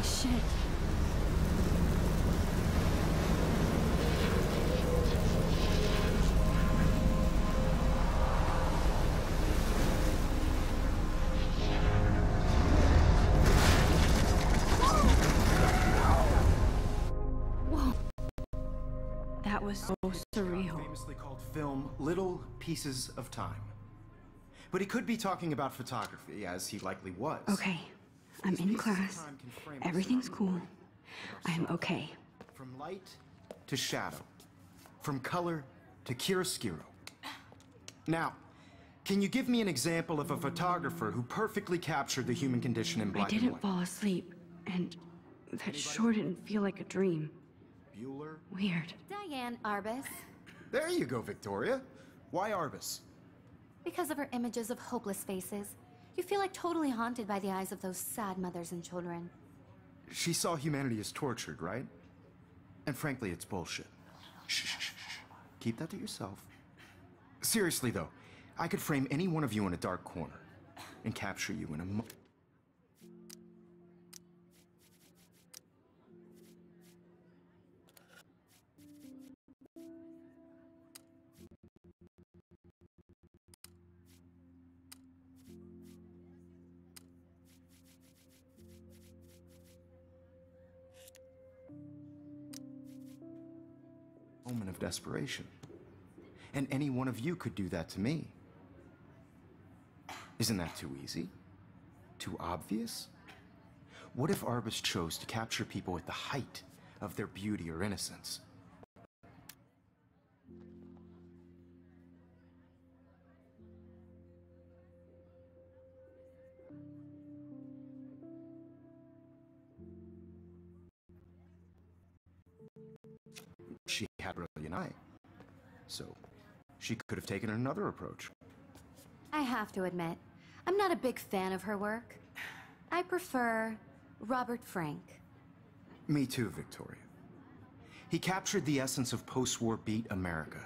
Holy shit. That was so surreal. Famously called film Little Pieces of Time. But he could be talking about photography, as he likely was. Okay, I'm in class. Everything's cool. I am okay. From light to shadow. From color to chiaroscuro. Now, can you give me an example of a photographer who perfectly captured the human condition in black and I didn't white? fall asleep, and that sure didn't feel like a dream. Bueller? Weird. Diane Arbus. There you go, Victoria. Why Arbus? Because of her images of hopeless faces, you feel like totally haunted by the eyes of those sad mothers and children. She saw humanity as tortured, right? And frankly, it's bullshit. Shh, shh, shh, shh. Keep that to yourself. Seriously, though, I could frame any one of you in a dark corner and capture you in a moment of desperation. And any one of you could do that to me. Isn't that too easy? Too obvious? What if Arbus chose to capture people at the height of their beauty or innocence? She had a brilliant eye, so she could have taken another approach. I have to admit, I'm not a big fan of her work. I prefer Robert Frank. Me too, Victoria. He captured the essence of post-war beat America,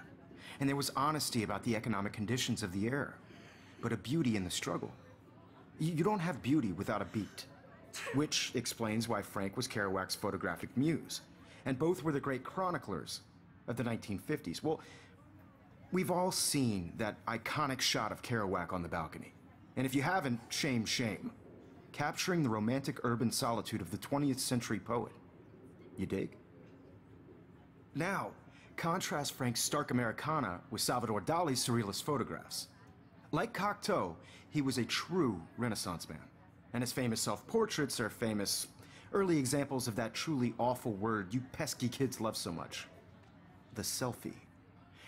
and there was honesty about the economic conditions of the era, but a beauty in the struggle. You don't have beauty without a beat, which explains why Frank was Kerouac's photographic muse, and both were the great chroniclers of the 1950s. Well, we've all seen that iconic shot of Kerouac on the balcony. And if you haven't, shame, shame. Capturing the romantic urban solitude of the 20th century poet. You dig? Now, contrast Frank's stark Americana with Salvador Dali's surrealist photographs. Like Cocteau, he was a true Renaissance man. And his famous self-portraits are famous early examples of that truly awful word you pesky kids love so much. The selfie.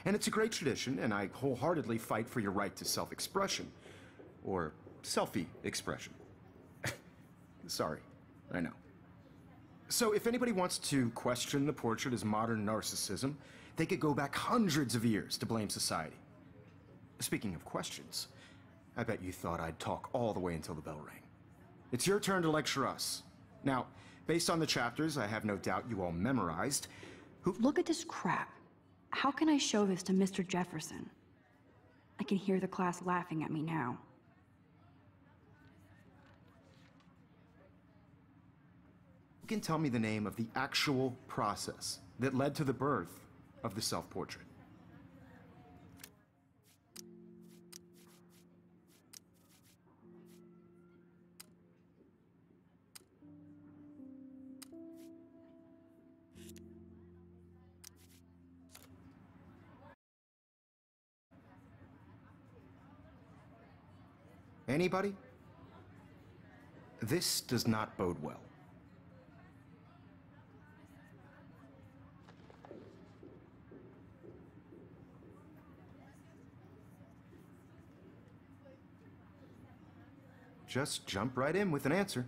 And it's a great tradition, and I wholeheartedly fight for your right to self-expression. Or selfie expression. Sorry, I know. So if anybody wants to question the portrait as modern narcissism, they could go back hundreds of years to blame society. Speaking of questions, I bet you thought I'd talk all the way until the bell rang. It's your turn to lecture us. Now, based on the chapters I have no doubt you all memorized, Look at this crap. How can I show this to Mr. Jefferson? I can hear the class laughing at me now. Who can tell me the name of the actual process that led to the birth of the self-portrait? Anybody? This does not bode well. Just jump right in with an answer.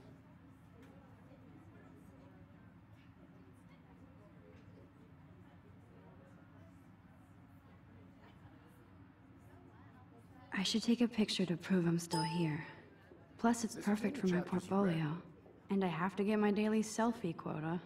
I should take a picture to prove I'm still here. Plus, it's perfect for my portfolio. And I have to get my daily selfie quota.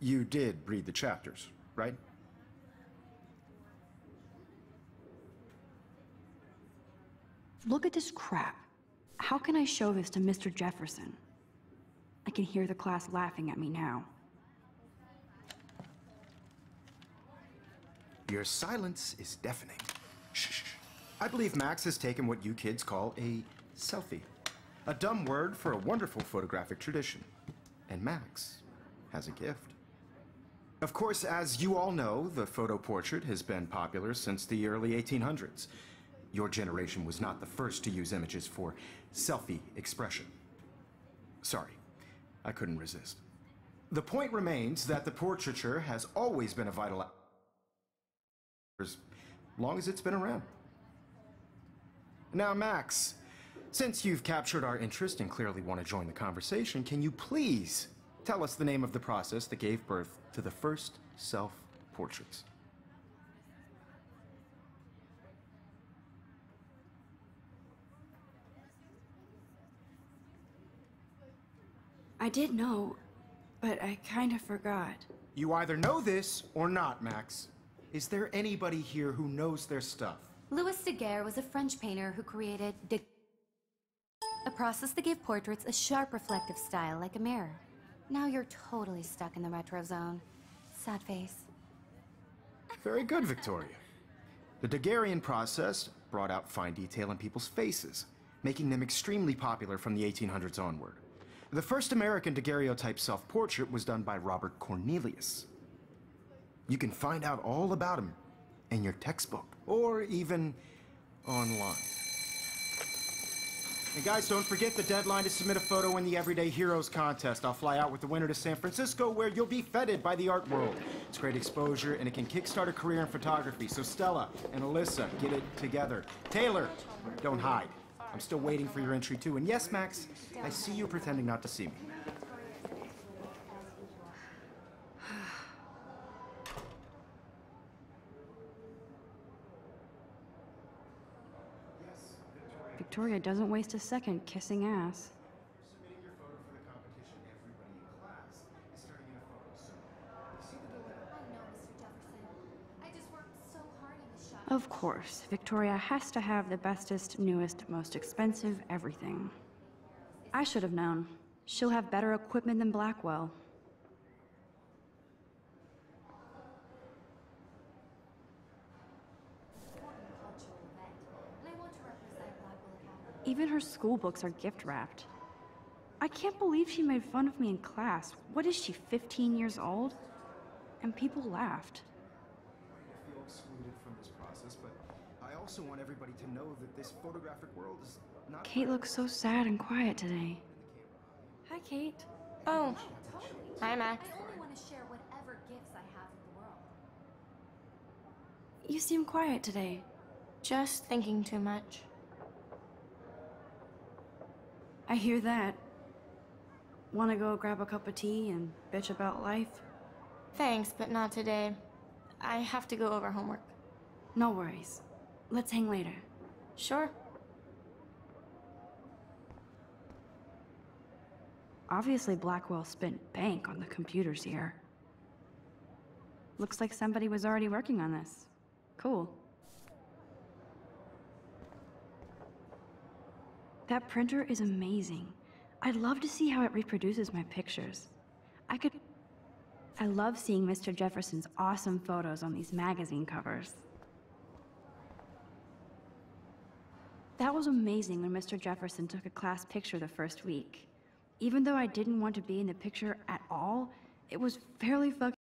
You did read the chapters, right? Look at this crap. How can I show this to Mr. Jefferson? I can hear the class laughing at me now. Your silence is deafening. Shh. I believe Max has taken what you kids call a selfie. A dumb word for a wonderful photographic tradition. And Max has a gift. Of course, as you all know, the photo portrait has been popular since the early 1800s. Your generation was not the first to use images for selfie expression. Sorry, I couldn't resist. The point remains that the portraiture has always been a vital as long as it's been around. Now, Max, since you've captured our interest and clearly want to join the conversation, can you please tell us the name of the process that gave birth to the first self-portraits? I did know, but I kind of forgot. You either know this or not, Max. Is there anybody here who knows their stuff? Louis Daguerre was a French painter who created a process that gave portraits a sharp reflective style like a mirror. Now you're totally stuck in the retro zone. Sad face. Very good, Victoria. The Daguerrean process brought out fine detail in people's faces, making them extremely popular from the 1800s onward. The first American daguerreotype self-portrait was done by Robert Cornelius. You can find out all about him in your textbook, or even online. And guys, don't forget the deadline to submit a photo in the Everyday Heroes contest. I'll fly out with the winner to San Francisco, where you'll be feted by the art world. It's great exposure, and it can kickstart a career in photography. So Stella and Alyssa, get it together. Taylor, don't hide. I'm still waiting for your entry, too. And yes, Max, I see you pretending not to see me. Victoria doesn't waste a second kissing ass. Submitting your photo for the competition, everybody in class is starting in a photo, so you see the dilemma? I know, Mr. Jefferson. I just worked so hard in this shot. Of course, Victoria has to have the bestest, newest, most expensive everything. I should have known. She'll have better equipment than Blackwell. Even her school books are gift-wrapped. I can't believe she made fun of me in class. What is she, 15 years old? And people laughed. I feel excluded from this process, but I also want everybody to know that this photographic world is not... Kate looks so sad and quiet today. Hi, Kate. Oh, hi, Max. I only want to share whatever gifts I have in the world. You seem quiet today. Just thinking too much. I hear that. Want to go grab a cup of tea and bitch about life? Thanks, but not today. I have to go over homework. No worries. Let's hang later. Sure. Obviously, Blackwell spent bank on the computers here. Looks like somebody was already working on this. Cool. That printer is amazing. I'd love to see how it reproduces my pictures. I love seeing Mr. Jefferson's awesome photos on these magazine covers. That was amazing when Mr. Jefferson took a class picture the first week. Even though I didn't want to be in the picture at all, it was fairly fucking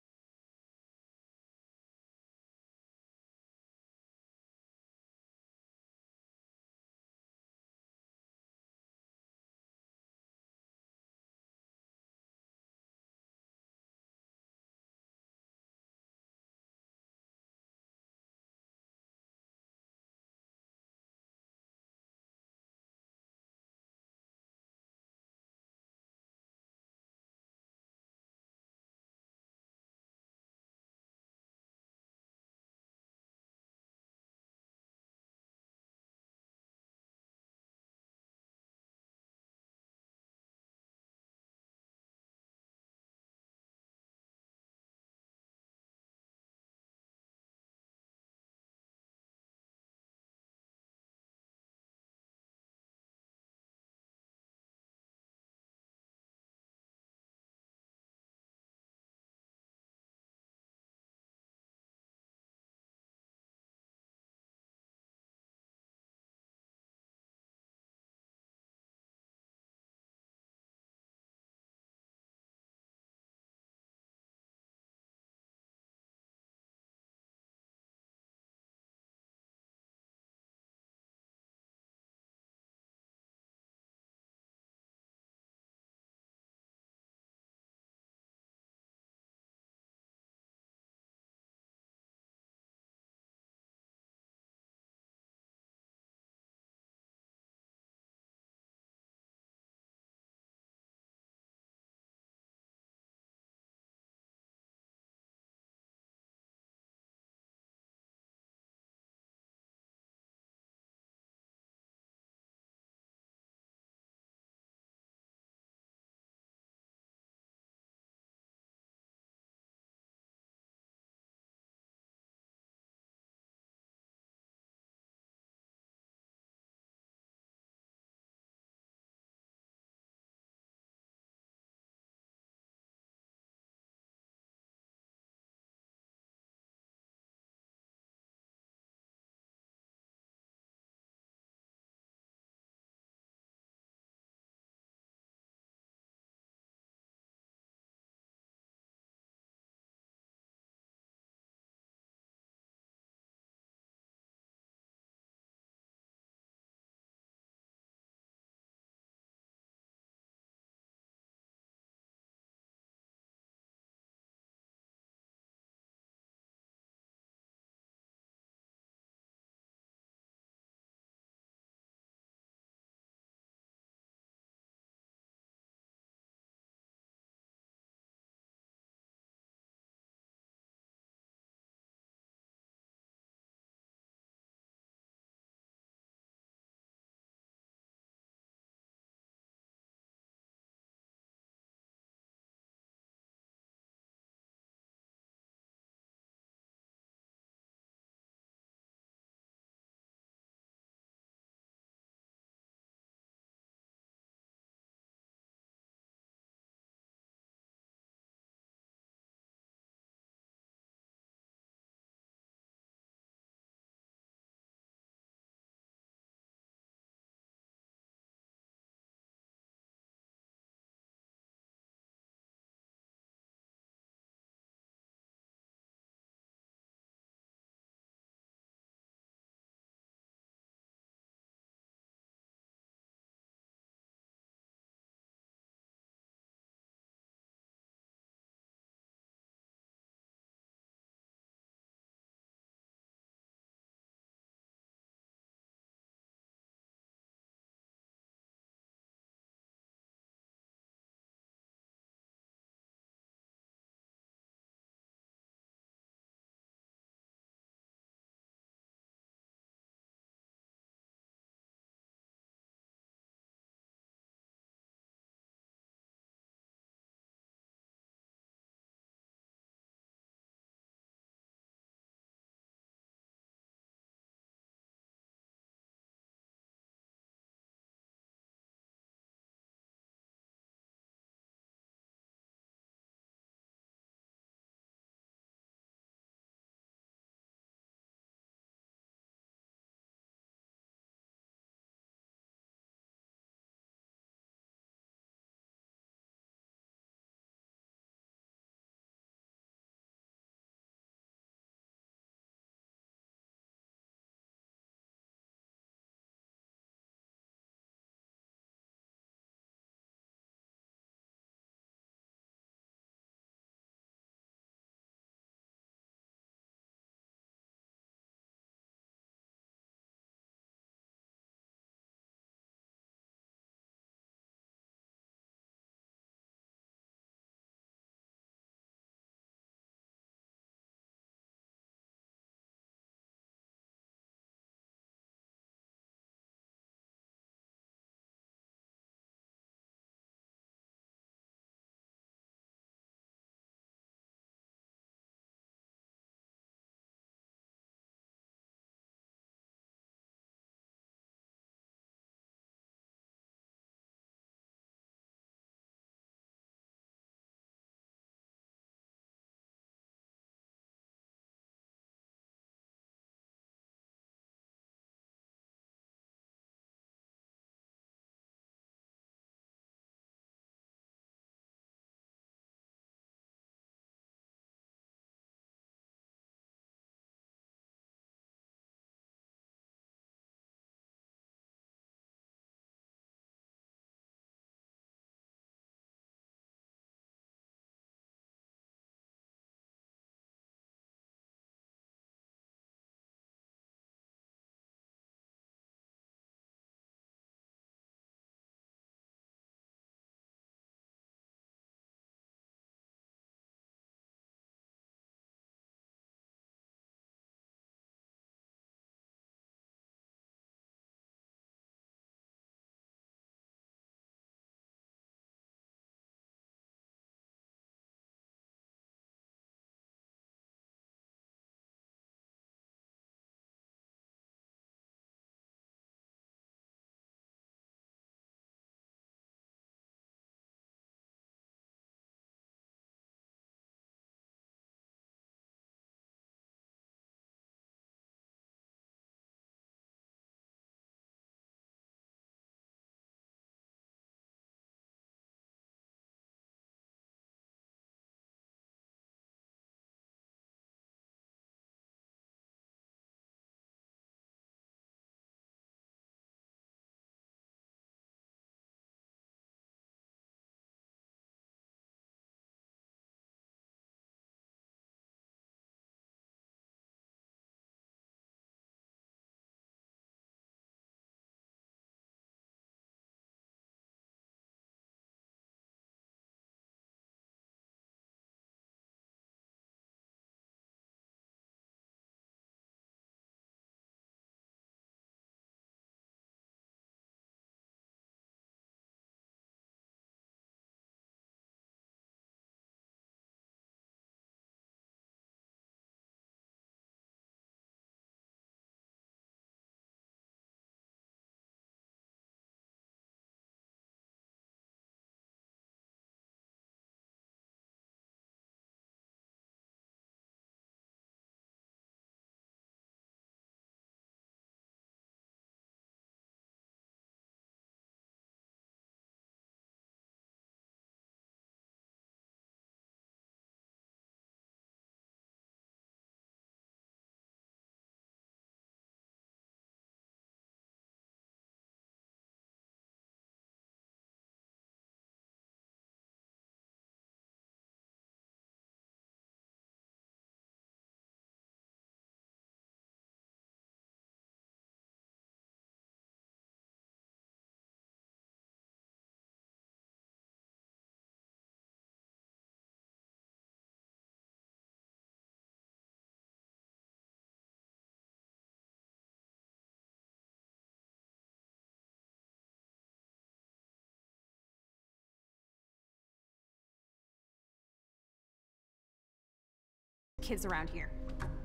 kids around here.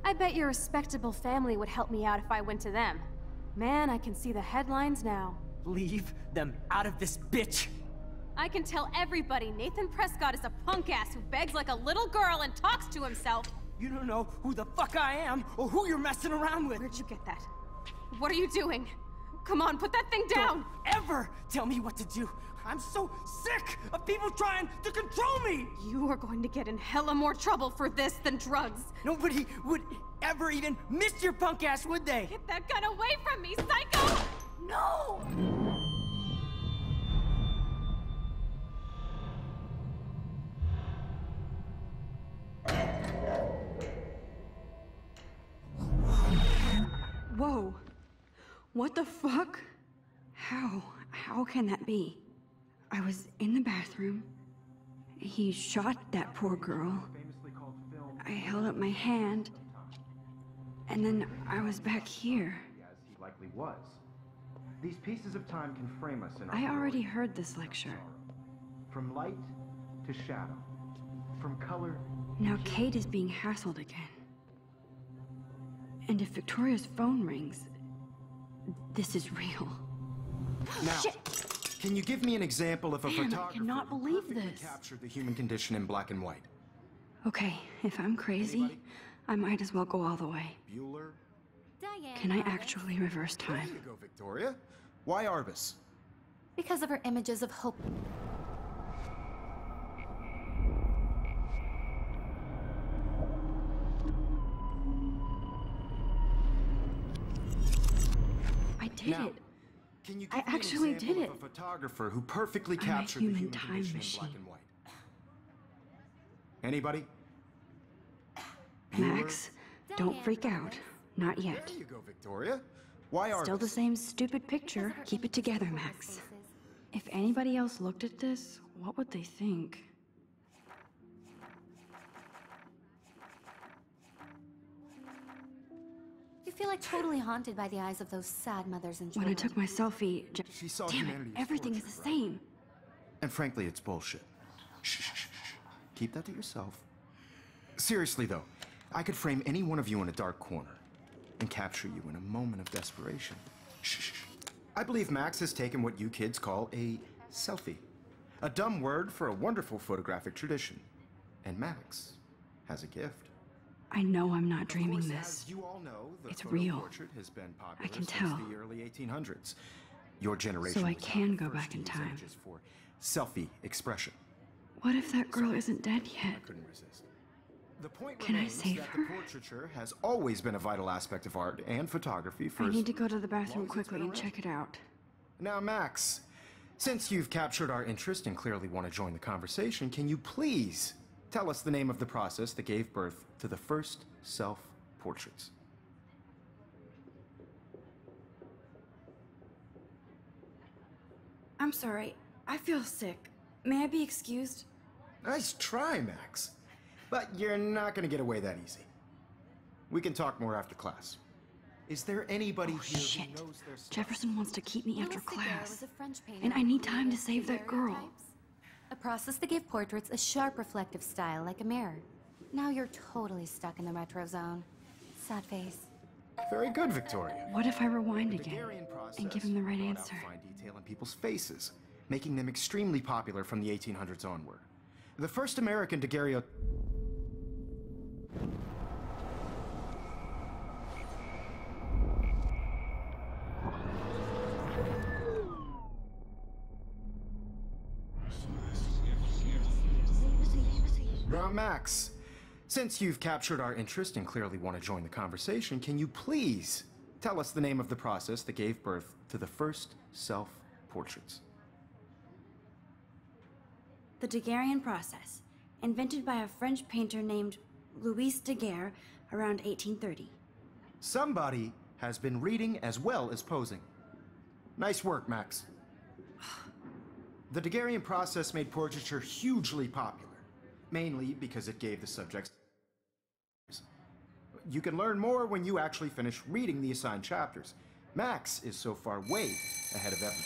I bet your respectable family would help me out if I went to them. Man, I can see the headlines now. Leave them out of this, bitch! I can tell everybody Nathan Prescott is a punk ass who begs like a little girl and talks to himself. You don't know who the fuck I am or who you're messing around with. Where'd you get that? What are you doing? Come on, put that thing down! Don't ever tell me what to do. I'm so sick of people trying to control me! You are going to get in hella more trouble for this than drugs. Nobody would ever even miss your punk ass, would they? Get that gun away from me, psycho! No! Whoa. What the fuck? How can that be? I was in the bathroom. He shot that poor girl. I held up my hand. And then I was back here. As he likely was. These pieces of time can frame us in our I already glory. heard this lecture. From light to shadow. From color. Now Kate is being hassled again. And if Victoria's phone rings, this is real. Now, Shit! can you give me an example of a Man, I photographer cannot who believe perfectly this. captured the human condition in black and white? Okay, if I'm crazy, Anybody? I might as well go all the way. Bueller? Diane. Can I Arbus. actually reverse There time? you go, Victoria. Why Arbus? Because of her images of hope. I did Now, it. Can you I give me actually an example did of it. a photographer who perfectly I'm a captured the human human time condition machine. in black and white? Anybody? Max, don't freak out. Not yet. There you go, Victoria. Why Arbus? Still the same stupid picture. Keep it together, Max. If anybody else looked at this, what would they think? You feel like totally haunted by the eyes of those sad mothers and When children. I took my selfie, She saw damn it, humanity as everything is torture, the same. And frankly, it's bullshit. Shh, shh, shh, shh. Keep that to yourself. Seriously, though, I could frame any one of you in a dark corner and capture you in a moment of desperation. Shh, shh, shh. I believe Max has taken what you kids call a selfie. A dumb word for a wonderful photographic tradition. And Max has a gift. I know I'm not Of dreaming course, this. as you all know, the It's photo real. portrait has been popular I can since tell. the early 1800s. Your generation So I was not can the go first back to in use time. images for selfie expression. What if that girl isn't dead I yet? couldn't resist. The point Can I remains save that her? the portraiture has always been a vital aspect of art and photography for I as need to go to the long bathroom as it's quickly been and around. check it out. Now, Max, since you've captured our interest and clearly want to join the conversation, can you please tell us the name of the process that gave birth to the first self-portraits? I'm sorry. I feel sick. May I be excused? Nice try, Max. But you're not going to get away that easy. We can talk more after class. Is there anybody Oh, here shit. who knows their stuff? Jefferson wants to keep me after Louis Daguerre class. was a French painter And I who need time to created save that girl. daguerreotypes, a process that gave portraits a sharp reflective style like a mirror. Now you're totally stuck in the retro zone. Sad face. Very good, Victoria. What if I rewind The again Daguerrean process and give him the right brought out answer? fine detail in people's faces, making them extremely popular from the 1800s onward. The first American daguerreotype. Now, Max, since you've captured our interest and clearly want to join the conversation, can you please tell us the name of the process that gave birth to the first self-portraits? The Daguerrean process, invented by a French painter named Louis Daguerre around 1830. Somebody has been reading as well as posing. Nice work, Max. The Daguerrean process made portraiture hugely popular, mainly because it gave the subjects. You can learn more when you actually finish reading the assigned chapters. Max is so far way ahead of everyone.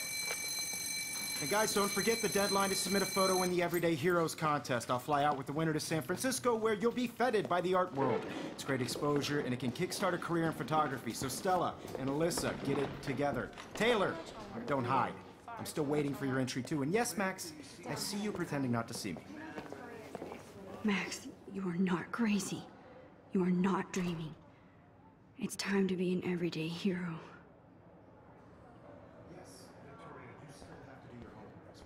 And guys, don't forget the deadline to submit a photo in the Everyday Heroes contest. I'll fly out with the winner to San Francisco, where you'll be feted by the art world. It's great exposure, and it can kickstart a career in photography. So Stella and Alyssa, get it together. Taylor, don't hide. I'm still waiting for your entry, too. And yes, Max, I see you pretending not to see me. Max, you are not crazy. You are not dreaming. It's time to be an everyday hero. Yes, Victoria, you still have to do your homework this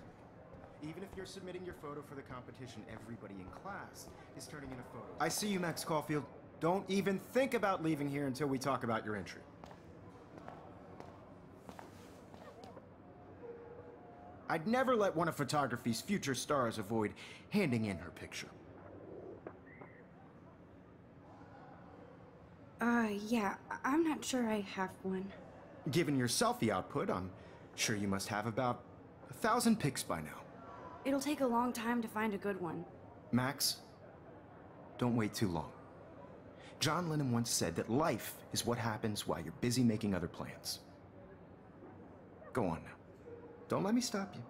week. Even if you're submitting your photo for the competition, everybody in class is turning in a photo. I see you, Max Caulfield. Don't even think about leaving here until we talk about your entry. I'd never let one of photography's future stars avoid handing in her picture. Yeah, I'm not sure I have one. Given your selfie output, I'm sure you must have about 1,000 pics by now. It'll take a long time to find a good one. Max, don't wait too long. John Lennon once said that life is what happens while you're busy making other plans. Go on now. Don't let me stop you.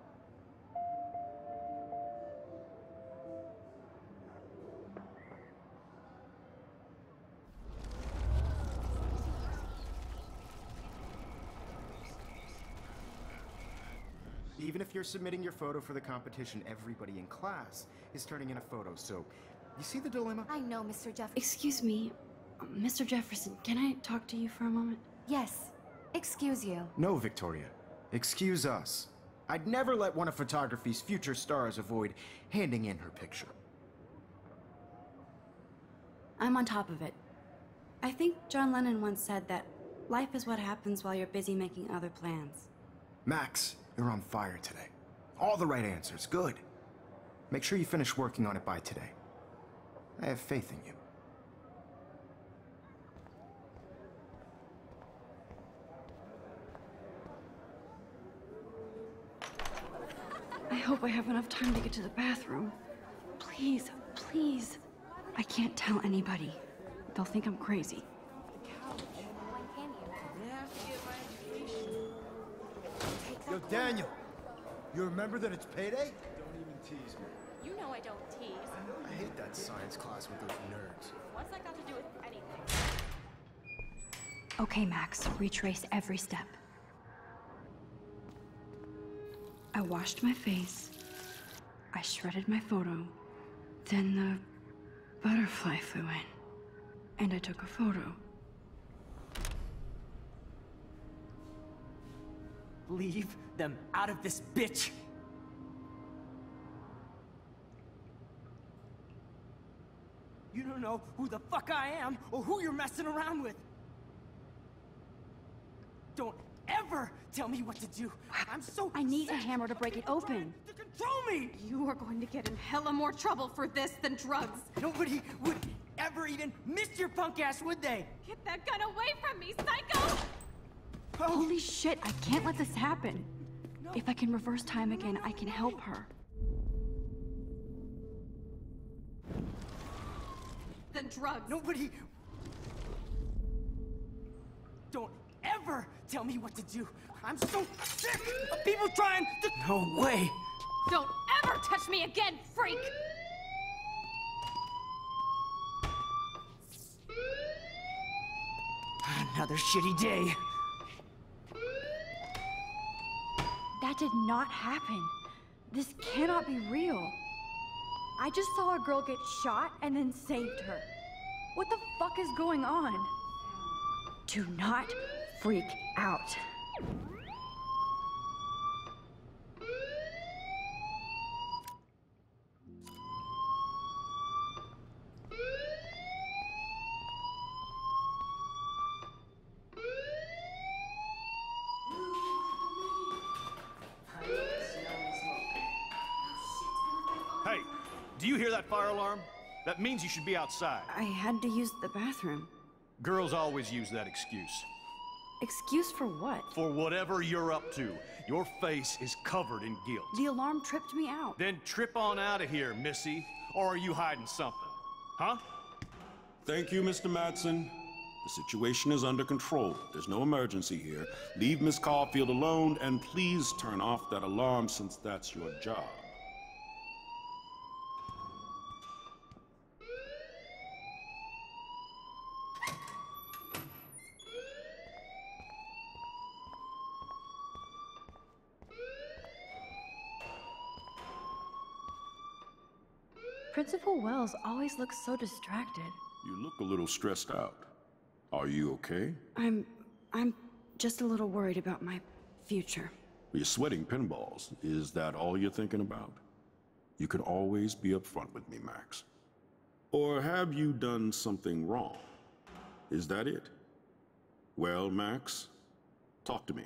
Even if you're submitting your photo for the competition, everybody in class is turning in a photo, so you see the dilemma? I know, Mr. Jefferson. Excuse me, Mr. Jefferson, can I talk to you for a moment? Yes. Excuse you. No, Victoria. Excuse us. I'd never let one of photography's future stars avoid handing in her picture. I'm on top of it. I think John Lennon once said that life is what happens while you're busy making other plans. Max, you're on fire today. All the right answers. Good. Make sure you finish working on it by today. I have faith in you. I hope I have enough time to get to the bathroom. Please, please. I can't tell anybody. They'll think I'm crazy. Yo, Daniel, you remember that it's payday? Don't even tease me. You know I don't tease. I hate that science class with those nerds. What's that got to do with anything? Okay, Max, retrace every step. I washed my face. I shredded my photo. Then the butterfly flew in. And I took a photo. Leave them out of this bitch! You don't know who the fuck I am or who you're messing around with. Don't ever tell me what to do. I'm so I need a sick hammer to break it open. to control me. You are going to get in hella more trouble for this than drugs. Nobody would ever even miss your punk ass, would they? Get that gun away from me, psycho! Holy shit, I can't let this happen. If I can reverse time again, I can help her. Than drugs. Nobody... Don't ever tell me what to do. I'm so sick of people trying to... No way. Don't ever touch me again, freak! Another shitty day. That did not happen. This cannot be real. I just saw a girl get shot and then saved her. What the fuck is going on? Do not freak out. Hey, do you hear that fire alarm? That means you should be outside. I had to use the bathroom. Girls always use that excuse. Excuse for what? For whatever you're up to, your face is covered in guilt. The alarm tripped me out. Then trip on out of here, missy. Or are you hiding something? Huh? Thank you, Mr. Madsen. The situation is under control. There's no emergency here. Leave Miss Caulfield alone, and please turn off that alarm since that's your job. Principal Wells always looks so distracted. You look a little stressed out. Are you okay? I'm just a little worried about my future. You're sweating pinballs. Is that all you're thinking about? You can always be upfront with me, Max. Or have you done something wrong? Is that it? Well, Max, talk to me.